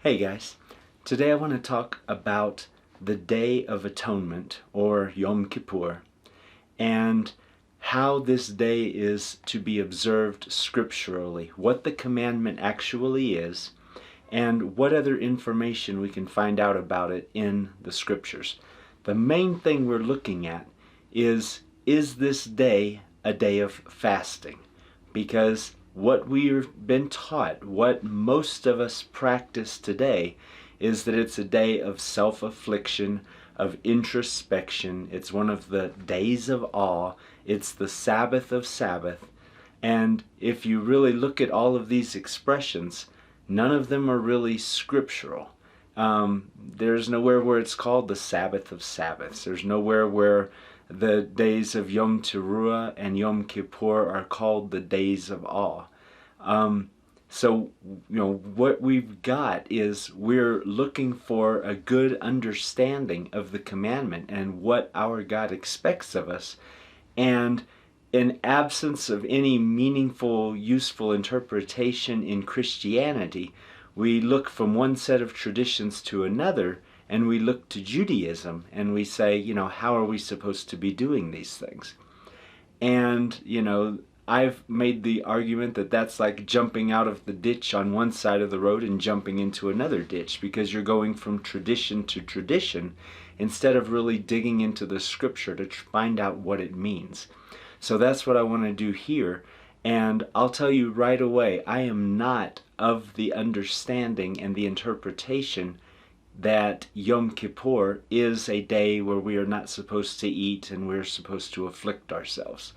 Hey guys, today I want to talk about the Day of Atonement, or Yom Kippur, and how this day is to be observed scripturally, what the commandment actually is, and what other information we can find out about it in the scriptures. The main thing we're looking at is this day a day of fasting? Because what we've been taught, what most of us practice today, is that it's a day of self-affliction, of introspection. It's one of the days of awe. It's the Sabbath of Sabbath. And if you really look at all of these expressions, none of them are really scriptural. There's nowhere where it's called the Sabbath of Sabbaths. There's nowhere where the days of Yom Teruah and Yom Kippur are called the days of awe. So, what we've got is we're looking for a good understanding of the commandment and what our God expects of us. And in absence of any meaningful, useful interpretation in Christianity, we look from one set of traditions to another, and we look to Judaism and we say, how are we supposed to be doing these things? And, I've made the argument that that's like jumping out of the ditch on one side of the road and jumping into another ditch, because you're going from tradition to tradition instead of really digging into the scripture to find out what it means. So that's what I want to do here. And I'll tell you right away, I am not of the understanding and the interpretation that Yom Kippur is a day where we are not supposed to eat and we're supposed to afflict ourselves.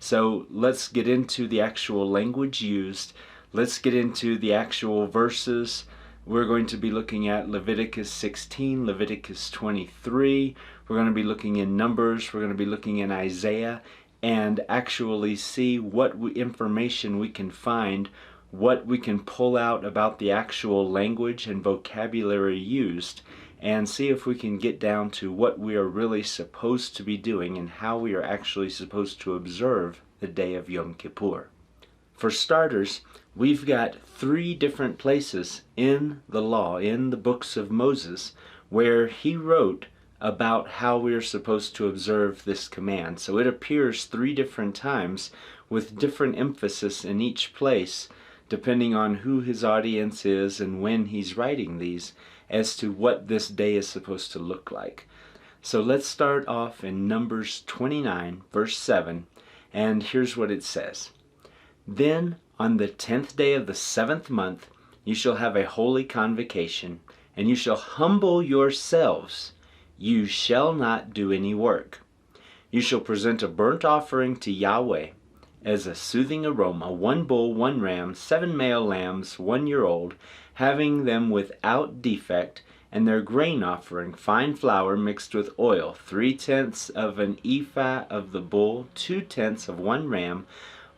So let's get into the actual language used. Let's get into the actual verses. We're going to be looking at Leviticus 16, Leviticus 23. We're going to be looking in Numbers. We're going to be looking in Isaiah, and actually see what information we can find, what we can pull out about the actual language and vocabulary used, and see if we can get down to what we are really supposed to be doing and how we are actually supposed to observe the day of Yom Kippur. For starters, we've got 3 different places in the law, in the books of Moses, where he wrote about how we are supposed to observe this command. So it appears 3 different times with different emphasis in each place, depending on who his audience is and when he's writing these, as to what this day is supposed to look like. So let's start off in Numbers 29, verse 7, and here's what it says. Then on the 10th day of the 7th month you shall have a holy convocation, and you shall humble yourselves. You shall not do any work. You shall present a burnt offering to Yahweh as a soothing aroma, 1 bull, 1 ram, 7 male lambs, 1 year old, having them without defect, and their grain offering, fine flour mixed with oil, 3/10 of an ephah of the bull, 2/10 of 1 ram,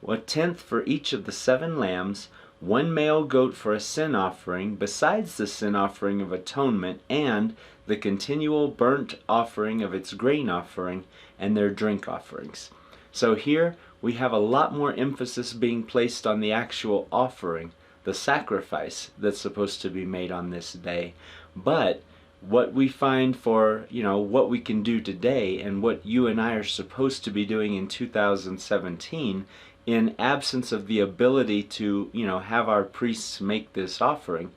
1/10 for each of the 7 lambs, 1 male goat for a sin offering, besides the sin offering of atonement, and the continual burnt offering of its grain offering, and their drink offerings. So here we have a lot more emphasis being placed on the actual offering, the sacrifice that's supposed to be made on this day. But what we find for, what we can do today and what you and I are supposed to be doing in 2017, in absence of the ability to, have our priests make this offering,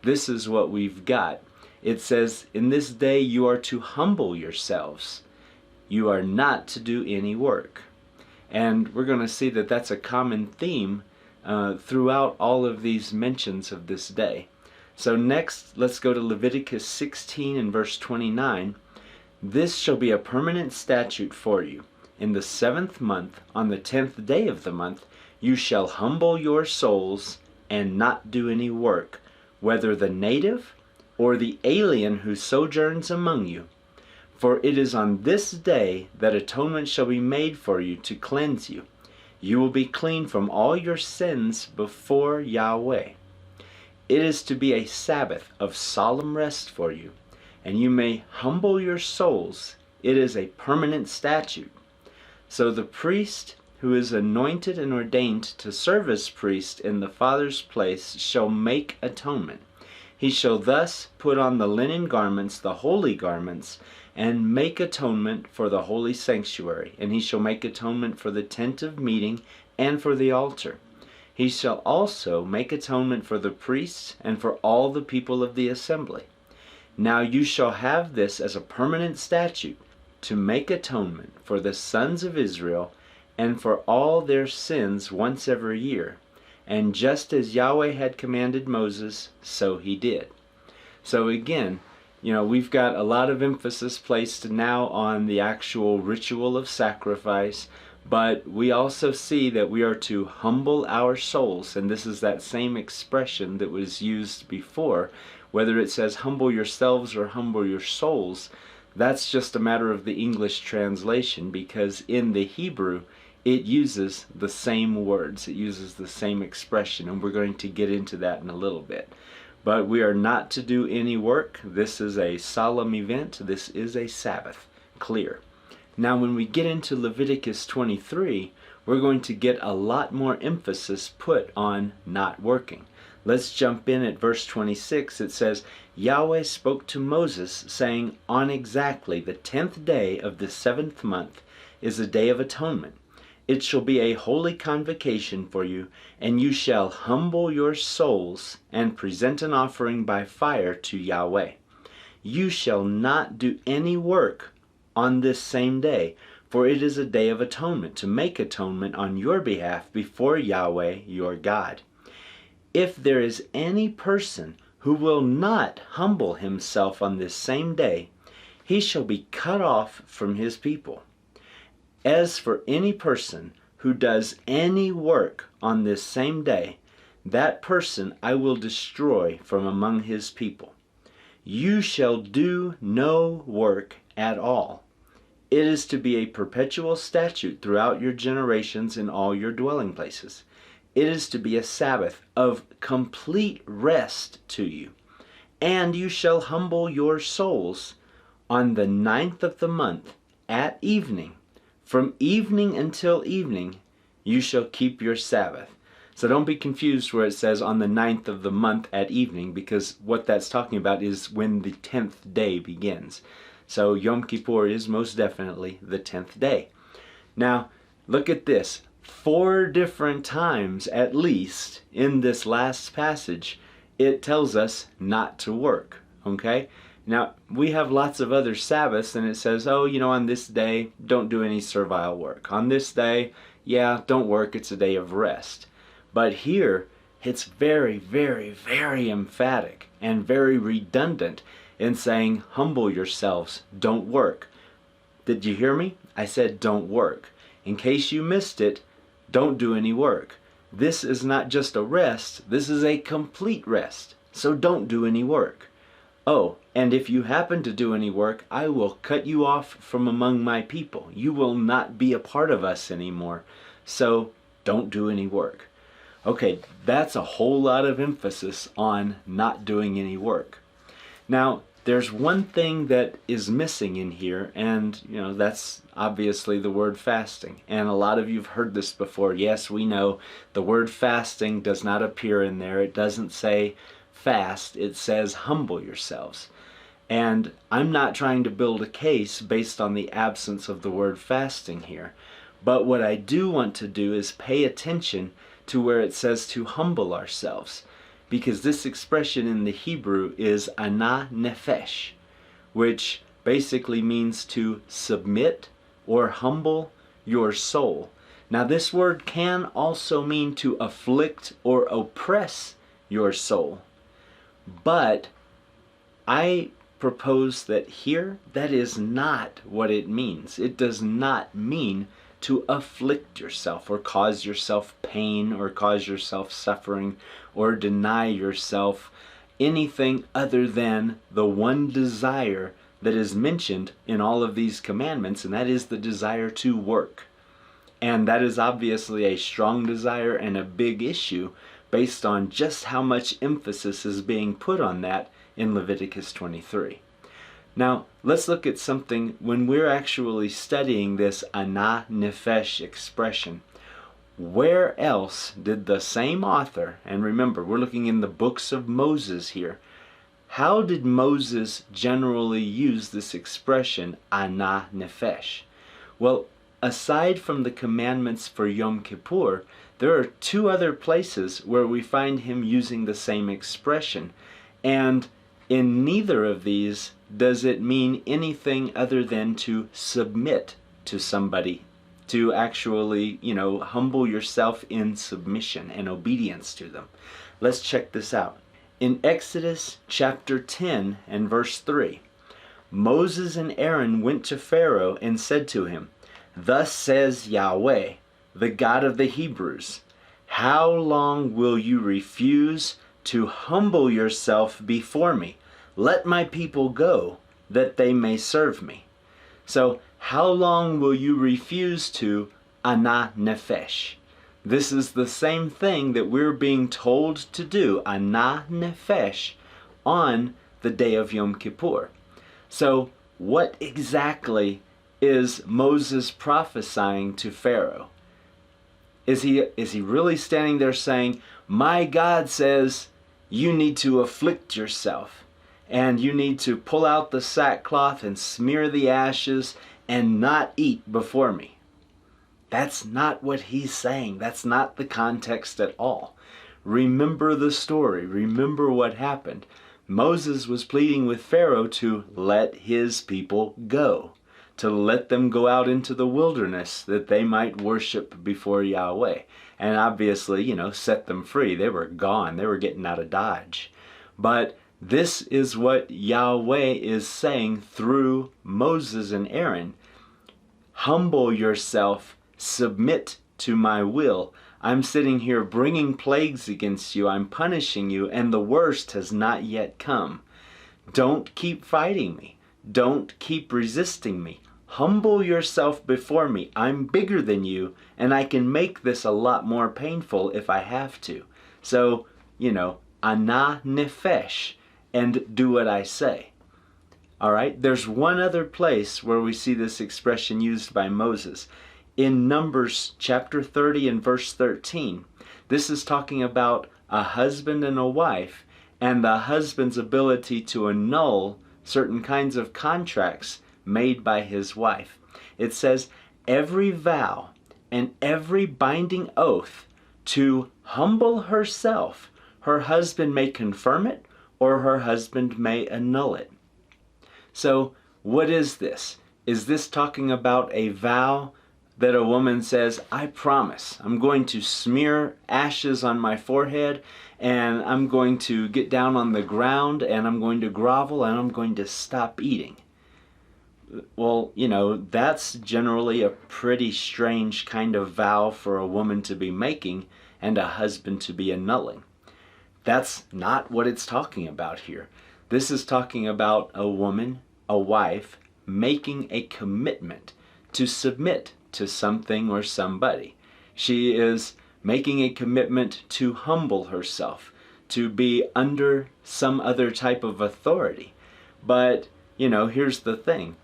this is what we've got. It says, in this day you are to humble yourselves. You are not to do any work. And we're going to see that that's a common theme throughout all of these mentions of this day. So next, let's go to Leviticus 16 and verse 29. This shall be a permanent statute for you. In the 7th month, on the 10th day of the month, you shall humble your souls and not do any work, whether the native or the alien who sojourns among you. For it is on this day that atonement shall be made for you to cleanse you. You will be clean from all your sins before Yahweh. It is to be a Sabbath of solemn rest for you, and you may humble your souls. It is a permanent statute. So the priest who is anointed and ordained to serve as priest in the Father's place shall make atonement. He shall thus put on the linen garments, the holy garments, and make atonement for the holy sanctuary. And he shall make atonement for the tent of meeting and for the altar. He shall also make atonement for the priests and for all the people of the assembly. Now you shall have this as a permanent statute, to make atonement for the sons of Israel and for all their sins once every year. And just as Yahweh had commanded Moses, so he did. So again, we've got a lot of emphasis placed now on the actual ritual of sacrifice, but we also see that we are to humble our souls, and this is that same expression that was used before. Whether it says humble yourselves or humble your souls, that's just a matter of the English translation, because in the Hebrew it uses the same words, it uses the same expression, and we're going to get into that in a little bit. But we are not to do any work. This is a solemn event. This is a Sabbath. Clear. Now when we get into Leviticus 23, we're going to get a lot more emphasis put on not working. Let's jump in at verse 26. It says, Yahweh spoke to Moses, saying, On exactly the 10th day of the 7th month is a day of atonement. It shall be a holy convocation for you, and you shall humble your souls and present an offering by fire to Yahweh. You shall not do any work on this same day, for it is a day of atonement, to make atonement on your behalf before Yahweh your God. If there is any person who will not humble himself on this same day, he shall be cut off from his people. As for any person who does any work on this same day, that person I will destroy from among his people. You shall do no work at all. It is to be a perpetual statute throughout your generations in all your dwelling places. It is to be a Sabbath of complete rest to you. And you shall humble your souls on the 9th of the month at evening. From evening until evening, you shall keep your Sabbath. So don't be confused where it says on the 9th of the month at evening, because what that's talking about is when the 10th day begins. So Yom Kippur is most definitely the 10th day. Now, look at this. 4 different times, at least, in this last passage, it tells us not to work. Okay? Now, we have lots of other Sabbaths, and it says, on this day, don't do any servile work. On this day, don't work, it's a day of rest. But here, it's very, very, very emphatic and very redundant in saying, humble yourselves, don't work. Did you hear me? I said don't work. In case you missed it, don't do any work. This is not just a rest, this is a complete rest. So don't do any work. Oh, and if you happen to do any work, I will cut you off from among my people. You will not be a part of us anymore. So don't do any work. Okay, that's a whole lot of emphasis on not doing any work. Now, there's one thing that is missing in here, and that's obviously the word fasting. And a lot of you've heard this before. Yes, we know the word fasting does not appear in there. It doesn't say fast, it says humble yourselves. And I'm not trying to build a case based on the absence of the word fasting here. But what I do want to do is pay attention to where it says to humble ourselves. Because this expression in the Hebrew is ana nefesh, which basically means to submit or humble your soul. Now this word can also mean to afflict or oppress your soul. But I propose that here, that is not what it means. It does not mean to afflict yourself or cause yourself pain or cause yourself suffering or deny yourself anything other than the one desire that is mentioned in all of these commandments, and that is the desire to work. And that is obviously a strong desire and a big issue based on just how much emphasis is being put on that in Leviticus 23. Now, let's look at something when we're actually studying this ana nefesh expression. Where else did the same author, and remember, we're looking in the books of Moses here, how did Moses generally use this expression, ana nefesh? Well, aside from the commandments for Yom Kippur, there are two other places where we find him using the same expression. And in neither of these does it mean anything other than to submit to somebody, to actually, humble yourself in submission and obedience to them. Let's check this out. In Exodus chapter 10 and verse 3, Moses and Aaron went to Pharaoh and said to him, "Thus says Yahweh, the God of the Hebrews, how long will you refuse to humble yourself before me? Let my people go, that they may serve me." So, how long will you refuse to ana nefesh? This is the same thing that we're being told to do, ana nefesh, on the day of Yom Kippur. So, what exactly is Moses prophesying to Pharaoh? Is he really standing there saying, "My God says you need to afflict yourself, and you need to pull out the sackcloth and smear the ashes and not eat before me"? That's not what he's saying. That's not the context at all. Remember the story. Remember what happened. Moses was pleading with Pharaoh to let his people go, to let them go out into the wilderness that they might worship before Yahweh. And obviously, set them free. They were gone. They were getting out of Dodge. But this is what Yahweh is saying through Moses and Aaron. Humble yourself. Submit to my will. I'm sitting here bringing plagues against you. I'm punishing you, and the worst has not yet come. Don't keep fighting me. Don't keep resisting me. Humble yourself before me. I'm bigger than you, and I can make this a lot more painful if I have to. So, ana nefesh, and do what I say. All right, there's one other place where we see this expression used by Moses. In Numbers chapter 30 and verse 13, this is talking about a husband and a wife, and the husband's ability to annul certain kinds of contracts made by his wife. It says, "Every vow and every binding oath to humble herself, her husband may confirm it, or her husband may annul it." So, what is this? Is this talking about a vow that a woman says, "I promise, I'm going to smear ashes on my forehead, and I'm going to get down on the ground, and I'm going to grovel, and I'm going to stop eating"? Well, that's generally a pretty strange kind of vow for a woman to be making and a husband to be annulling. That's not what it's talking about here. This is talking about a woman, a wife, making a commitment to submit to something or somebody. She is making a commitment to humble herself, to be under some other type of authority. But, here's the thing.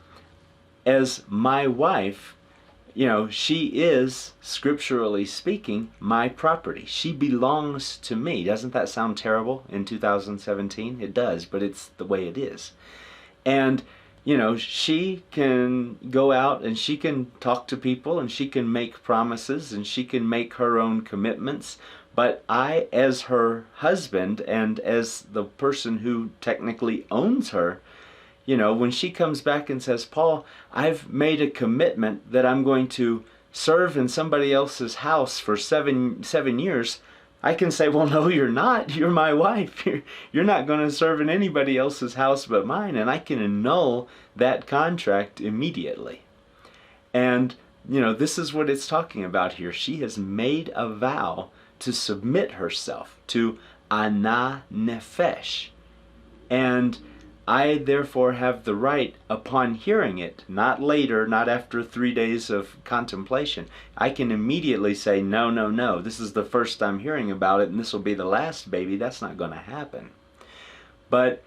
As my wife, she is, scripturally speaking, my property. She belongs to me. Doesn't that sound terrible in 2017? It does, but it's the way it is. And she can go out and she can talk to people and she can make promises and she can make her own commitments. But I, as her husband and as the person who technically owns her, when she comes back and says, "Paul, I've made a commitment that I'm going to serve in somebody else's house for seven years," I can say, "Well, no, you're not. You're my wife. You're not going to serve in anybody else's house but mine," and I can annul that contract immediately. And, this is what it's talking about here. She has made a vow to submit herself to ana nefesh. And I therefore have the right, upon hearing it, not later, not after 3 days of contemplation, I can immediately say, no, this is the first I'm hearing about it, and this will be the last, baby. That's not going to happen. But,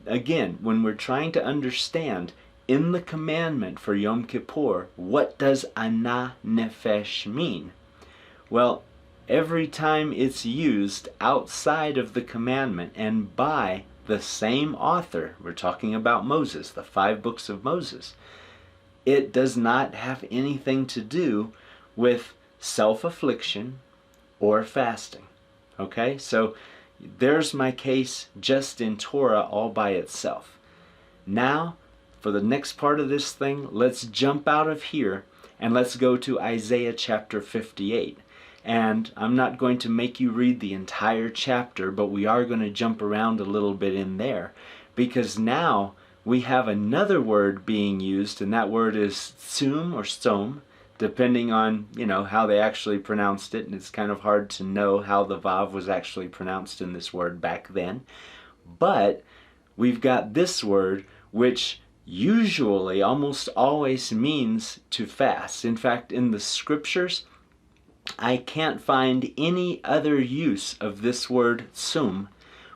again, when we're trying to understand in the commandment for Yom Kippur, what does ana nefesh mean? Well, every time it's used outside of the commandment and by the same author, we're talking about Moses, the 5 books of Moses, it does not have anything to do with self-affliction or fasting. Okay, so there's my case just in Torah all by itself. Now, for the next part of this thing, let's jump out of here and let's go to Isaiah chapter 58. And I'm not going to make you read the entire chapter, but we are going to jump around a little bit in there, because now we have another word being used, and that word is tsum or som, depending on, how they actually pronounced it, and it's kind of hard to know how the vav was actually pronounced in this word back then. But we've got this word, which usually almost always means to fast. In fact, in the scriptures, I can't find any other use of this word tsum,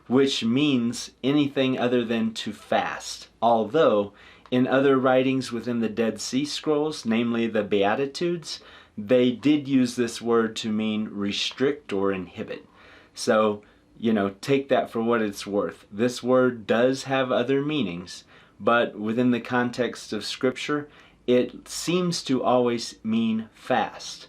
which means anything other than to fast. Although, in other writings within the Dead Sea Scrolls, namely the Beatitudes, they did use this word to mean restrict or inhibit. So, take that for what it's worth. This word does have other meanings, but within the context of Scripture, it seems to always mean fast.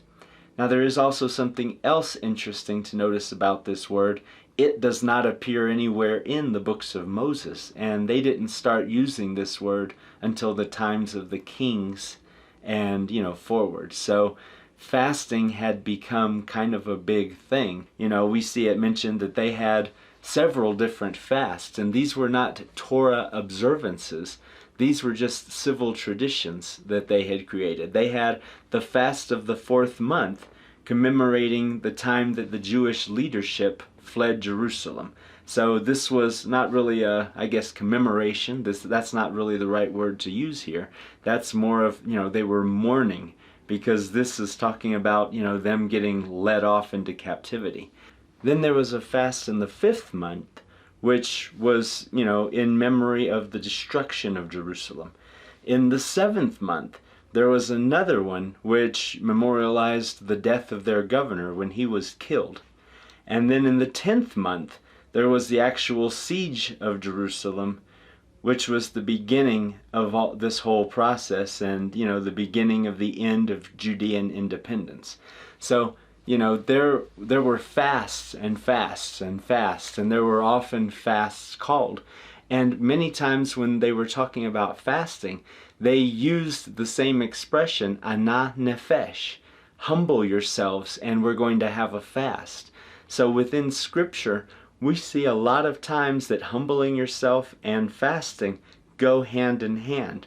Now, there is also something else interesting to notice about this word. It does not appear anywhere in the books of Moses, and they didn't start using this word until the times of the kings and, forward. So fasting had become kind of a big thing. We see it mentioned that they had several different fasts, and these were not Torah observances. These were just civil traditions that they had created. They had the fast of the 4th month, commemorating the time that the Jewish leadership fled Jerusalem. So this was not really a, commemoration. That's not really the right word to use here. That's more of, they were mourning, because this is talking about, them getting led off into captivity. Then there was a fast in the 5th month, which was, in memory of the destruction of Jerusalem. In the 7th month, there was another one which memorialized the death of their governor when he was killed. And then in the 10th month, there was the actual siege of Jerusalem, which was the beginning of this whole process and, the beginning of the end of Judean independence. So, there were fasts and fasts and fasts, and there were often fasts called. And many times when they were talking about fasting, they used the same expression, ana nefesh, humble yourselves and we're going to have a fast. So within Scripture, we see a lot of times that humbling yourself and fasting go hand in hand.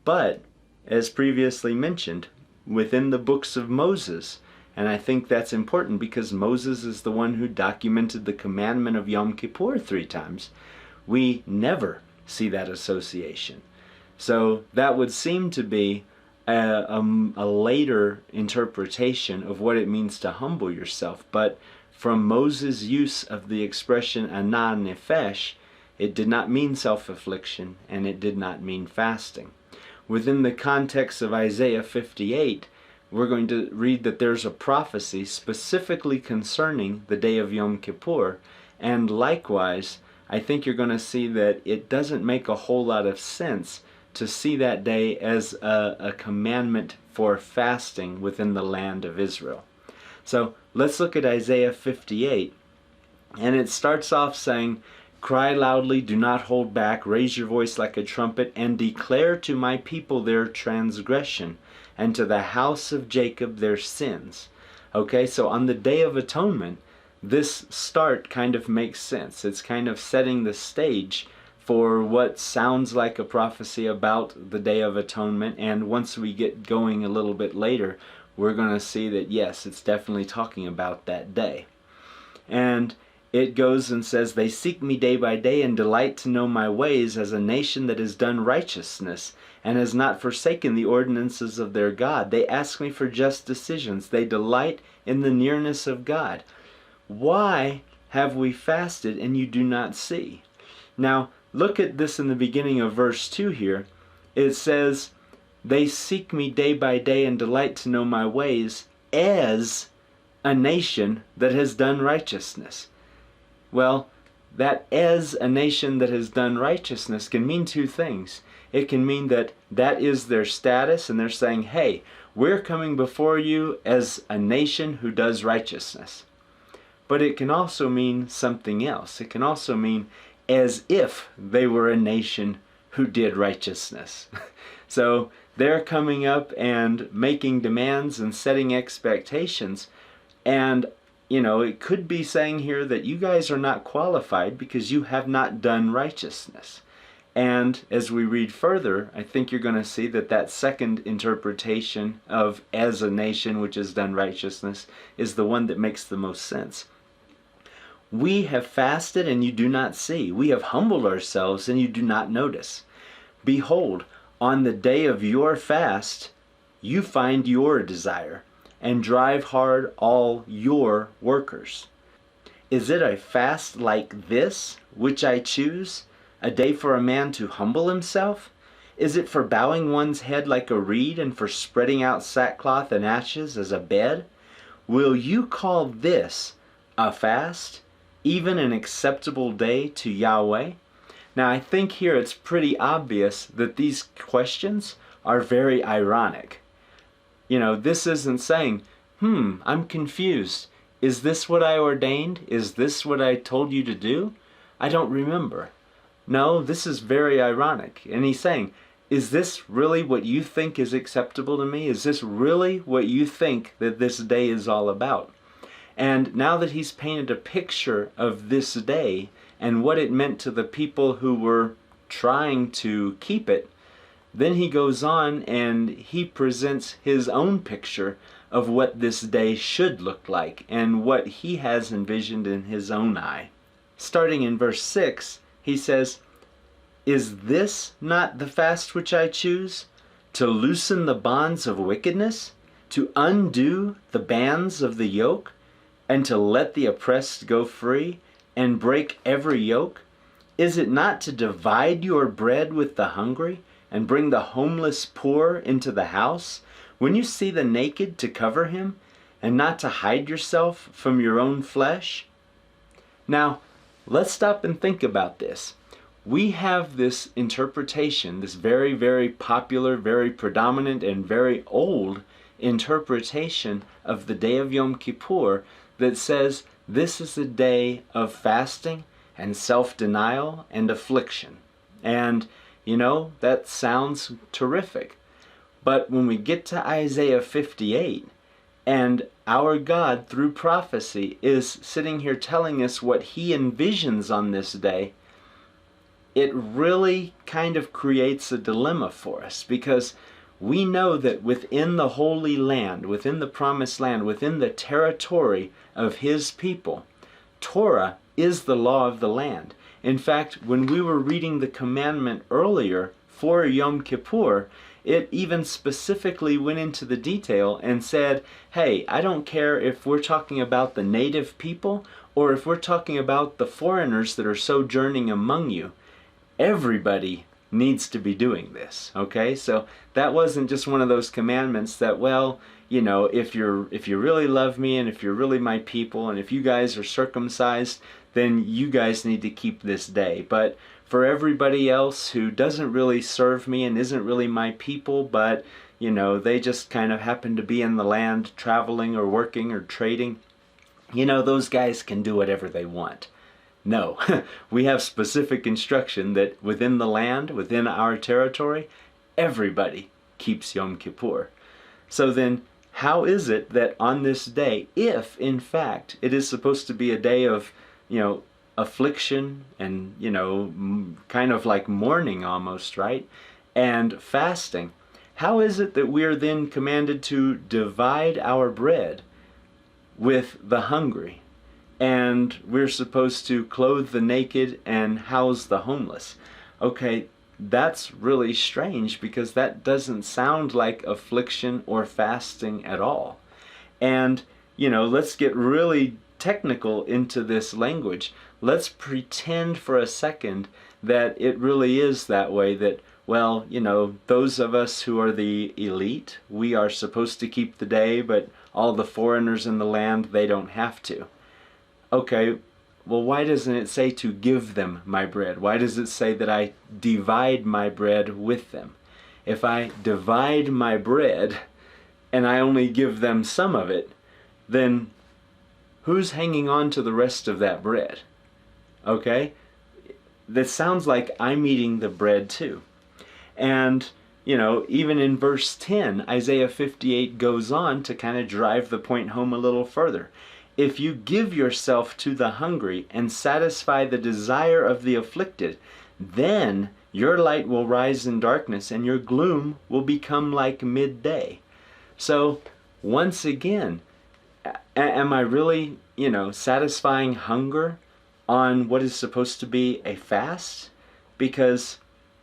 But, as previously mentioned, within the books of Moses, and I think that's important because Moses is the one who documented the commandment of Yom Kippur 3 times, we never see that association. So that would seem to be a later interpretation of what it means to humble yourself. But from Moses' use of the expression ana nefesh, it did not mean self-affliction and it did not mean fasting. Within the context of Isaiah 58, we're going to read that there's a prophecy specifically concerning the day of Yom Kippur, and likewise, I think you're going to see that it doesn't make a whole lot of sense to see that day as a commandment for fasting within the land of Israel. So let's look at Isaiah 58, and it starts off saying, "Cry loudly, do not hold back, raise your voice like a trumpet, and declare to my people their transgression, and to the house of Jacob their sins." Okay, so on the Day of Atonement, this start kind of makes sense. It's kind of setting the stage for what sounds like a prophecy about the Day of Atonement, and once we get going a little bit later, we're going to see that yes, it's definitely talking about that day. And it goes and says, "They seek me day by day and delight to know my ways, as a nation that has done righteousness and has not forsaken the ordinances of their God. They ask me for just decisions. They delight in the nearness of God. Why have we fasted and you do not see?" Now, look at this in the beginning of verse 2 here. It says, "They seek me day by day and delight to know my ways, as a nation that has done righteousness." Well, that as a nation that has done righteousness can mean two things. It can mean that that is their status, and they're saying, hey, we're coming before you as a nation who does righteousness. But it can also mean something else. It can also mean as if they were a nation who did righteousness. So they're coming up and making demands and setting expectations. And, it could be saying here that you guys are not qualified because you have not done righteousness. And as we read further, I think you're going to see that that second interpretation of as a nation which has done righteousness is the one that makes the most sense. We have fasted and you do not see. We have humbled ourselves and you do not notice. Behold, on the day of your fast, you find your desire and drive hard all your workers. Is it a fast like this which I choose, a day for a man to humble himself? Is it for bowing one's head like a reed and for spreading out sackcloth and ashes as a bed? Will you call this a fast, even an acceptable day to Yahweh? Now I think here it's pretty obvious that these questions are very ironic. This isn't saying, I'm confused. Is this what I ordained? Is this what I told you to do? I don't remember. No, this is very ironic. And he's saying, is this really what you think is acceptable to me? Is this really what you think that this day is all about? And now that he's painted a picture of this day and what it meant to the people who were trying to keep it, then he goes on and he presents his own picture of what this day should look like and what he has envisioned in his own eye. Starting in verse 6, he says, Is this not the fast which I choose? To loosen the bonds of wickedness, to undo the bands of the yoke, and to let the oppressed go free, and break every yoke? Is it not to divide your bread with the hungry, and bring the homeless poor into the house? When you see the naked, to cover him, and not to hide yourself from your own flesh? Now, let's stop and think about this. We have this interpretation, this very, very popular, very predominant, and very old interpretation of the day of Yom Kippur that says this is a day of fasting and self-denial and affliction. And that sounds terrific. But when we get to Isaiah 58, and our God, through prophecy, is sitting here telling us what he envisions on this day, it really kind of creates a dilemma for us, because we know that within the Holy Land, within the Promised Land, within the territory of his people, Torah is the law of the land. In fact, when we were reading the commandment earlier for Yom Kippur, it even specifically went into the detail and said, hey, I don't care if we're talking about the native people or if we're talking about the foreigners that are sojourning among you. Everybody needs to be doing this, okay? So that wasn't just one of those commandments that, well, if you really love me and if you're really my people and if you guys are circumcised, then you guys need to keep this day. But for everybody else who doesn't really serve me and isn't really my people, but they just kind of happen to be in the land traveling or working or trading, those guys can do whatever they want. No, we have specific instruction that within the land, within our territory, everybody keeps Yom Kippur. So then, how is it that on this day, if in fact it is supposed to be a day of, affliction and, kind of like mourning almost, right? And fasting, how is it that we are then commanded to divide our bread with the hungry? And we're supposed to clothe the naked and house the homeless. Okay, that's really strange because that doesn't sound like affliction or fasting at all. And, let's get really technical into this language. Let's pretend for a second that it really is that way, that, well, those of us who are the elite, we are supposed to keep the day, but all the foreigners in the land, they don't have to. Okay, well, why doesn't it say to give them my bread? Why does it say that I divide my bread with them? If I divide my bread and I only give them some of it, then who's hanging on to the rest of that bread? Okay? That sounds like I'm eating the bread too. And, even in verse 10, Isaiah 58 goes on to kind of drive the point home a little further. If you give yourself to the hungry and satisfy the desire of the afflicted, then your light will rise in darkness and your gloom will become like midday. So, once again, am I really, satisfying hunger on what is supposed to be a fast? Because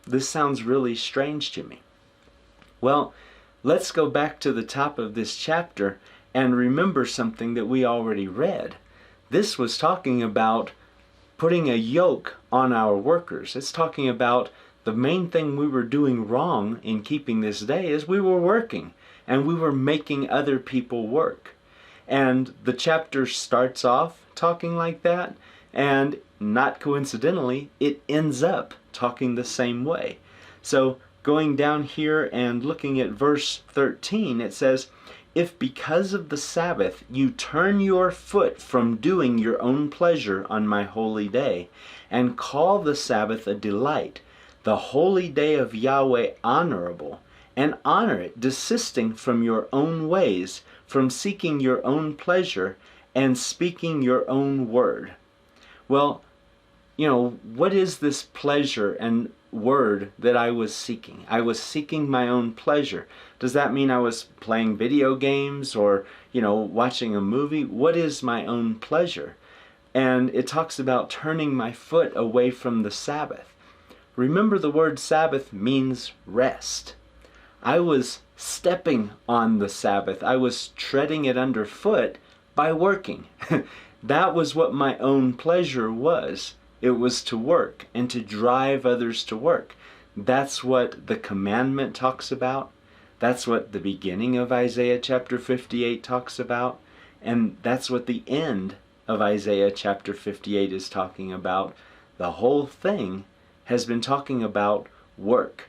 this sounds really strange to me. Well, let's go back to the top of this chapter and remember something that we already read. This was talking about putting a yoke on our workers. It's talking about the main thing we were doing wrong in keeping this day is we were working and we were making other people work. And the chapter starts off talking like that, and not coincidentally, it ends up talking the same way. So going down here and looking at verse 13, it says, if because of the Sabbath you turn your foot from doing your own pleasure on my holy day, and call the Sabbath a delight, the holy day of Yahweh honorable, and honor it, desisting from your own ways, from seeking your own pleasure, and speaking your own word. Well, what is this pleasure and word that I was seeking? I was seeking my own pleasure. Does that mean I was playing video games or, watching a movie? What is my own pleasure? And it talks about turning my foot away from the Sabbath. Remember, the word Sabbath means rest. I was stepping on the Sabbath. I was treading it underfoot by working. That was what my own pleasure was. It was to work and to drive others to work. That's what the commandment talks about. That's what the beginning of Isaiah chapter 58 talks about. And that's what the end of Isaiah chapter 58 is talking about. The whole thing has been talking about work.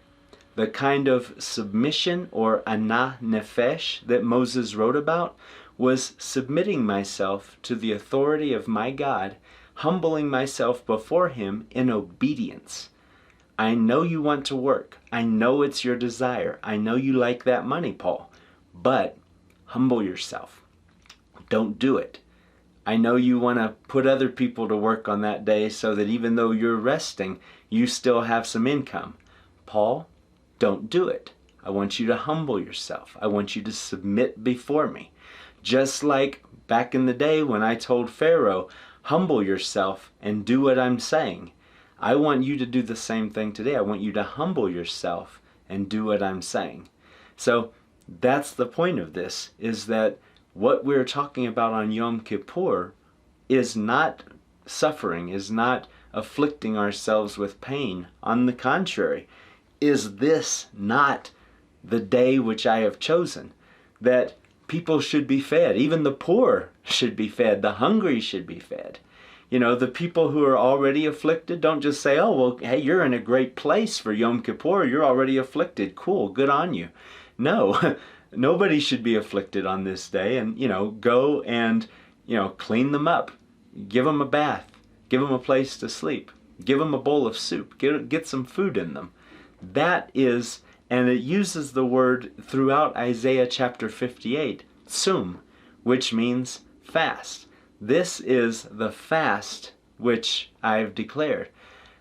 The kind of submission or ana nefesh that Moses wrote about was submitting myself to the authority of my God, humbling myself before Him in obedience. I know you want to work. I know it's your desire. I know you like that money, Paul. But humble yourself. Don't do it. I know you want to put other people to work on that day so that even though you're resting, you still have some income. Paul, don't do it. I want you to humble yourself. I want you to submit before me. Just like back in the day when I told Pharaoh, humble yourself and do what I'm saying. I want you to do the same thing today. I want you to humble yourself and do what I'm saying. So that's the point of this, is that what we're talking about on Yom Kippur is not suffering, is not afflicting ourselves with pain. On the contrary, is this not the day which I have chosen? That people should be fed. Even the poor should be fed. The hungry should be fed. The people who are already afflicted, don't just say, oh, well, hey, you're in a great place for Yom Kippur. You're already afflicted. Cool, good on you. No, nobody should be afflicted on this day. And, go and, clean them up. Give them a bath. Give them a place to sleep. Give them a bowl of soup. Get some food in them. That is, and it uses the word throughout Isaiah chapter 58, tsum, which means fast. This is the fast which I've declared.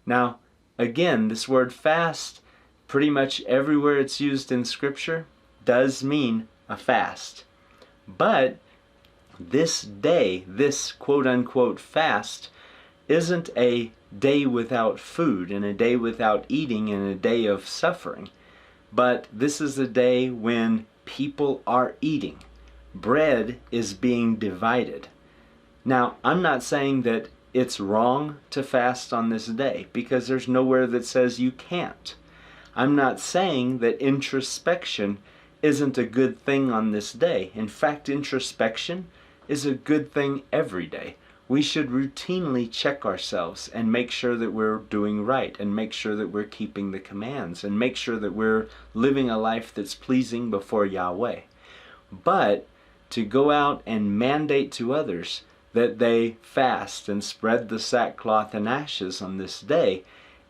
Now, again, this word fast, pretty much everywhere it's used in Scripture, does mean a fast. But this day, this quote-unquote fast, isn't a day without food and a day without eating and a day of suffering. But this is a day when people are eating. Bread is being divided. Now, I'm not saying that it's wrong to fast on this day, because there's nowhere that says you can't. I'm not saying that introspection isn't a good thing on this day. In fact, introspection is a good thing every day. we should routinely check ourselves and make sure that we're doing right, and make sure that we're keeping the commands, and make sure that we're living a life that's pleasing before Yahweh. But to go out and mandate to others that they fast and spread the sackcloth and ashes on this day,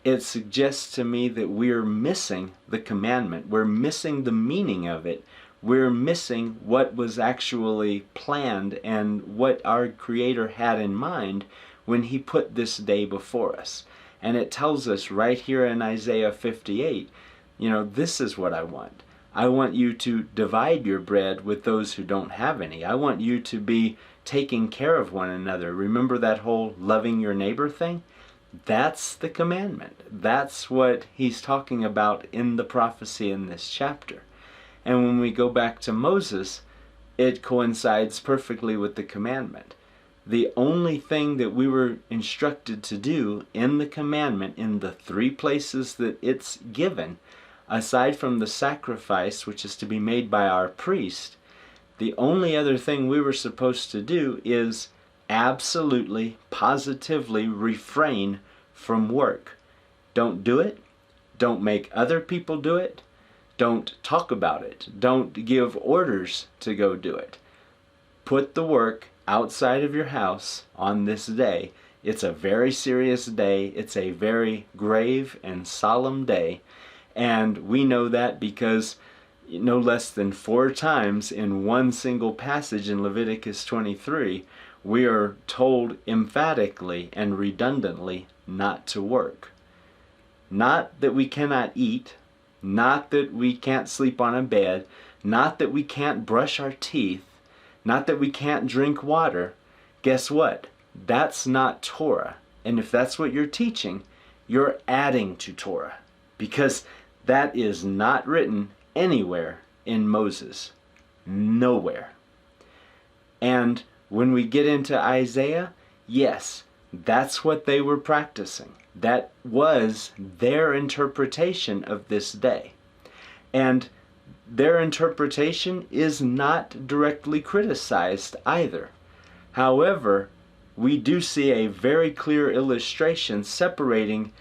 it suggests to me that we're missing the commandment. We're missing the meaning of it. We're missing what was actually planned and what our Creator had in mind when He put this day before us. And it tells us right here in Isaiah 58, this is what I want. I want you to divide your bread with those who don't have any. I want you to be taking care of one another. Remember that whole loving your neighbor thing? That's the commandment. That's what He's talking about in the prophecy in this chapter. And when we go back to Moses, it coincides perfectly with the commandment. The only thing that we were instructed to do in the commandment, in the 3 places that it's given, aside from the sacrifice which is to be made by our priest, the only other thing we were supposed to do is absolutely, positively refrain from work. Don't do it. Don't make other people do it. Don't talk about it. Don't give orders to go do it. Put the work outside of your house on this day. It's a very serious day. It's a very grave and solemn day. And we know that because no less than 4 times in one single passage in Leviticus 23, we are told emphatically and redundantly not to work. Not that we cannot eat, not that we can't sleep on a bed, not that we can't brush our teeth, not that we can't drink water. Guess what? That's not Torah. And if that's what you're teaching, you're adding to Torah, because that is not written anywhere in Moses. Nowhere. And when we get into Isaiah, yes, that's what they were practicing. That was their interpretation of this day. And their interpretation is not directly criticized either. However, we do see a very clear illustration separating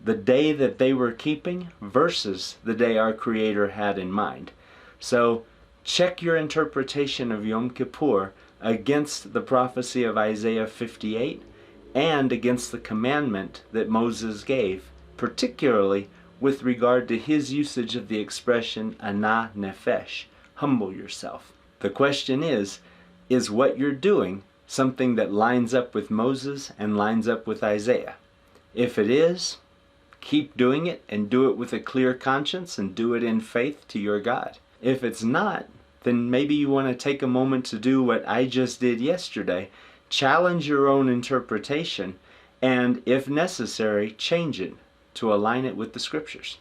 the day that they were keeping versus the day our Creator had in mind. So check your interpretation of Yom Kippur against the prophecy of Isaiah 58 and against the commandment that Moses gave, particularly with regard to his usage of the expression ana nefesh, humble yourself. The question is what you're doing something that lines up with Moses and lines up with Isaiah? If it is, keep doing it and do it with a clear conscience and do it in faith to your God. If it's not, then maybe you want to take a moment to do what I just did yesterday. Challenge your own interpretation and, if necessary, change it to align it with the Scriptures.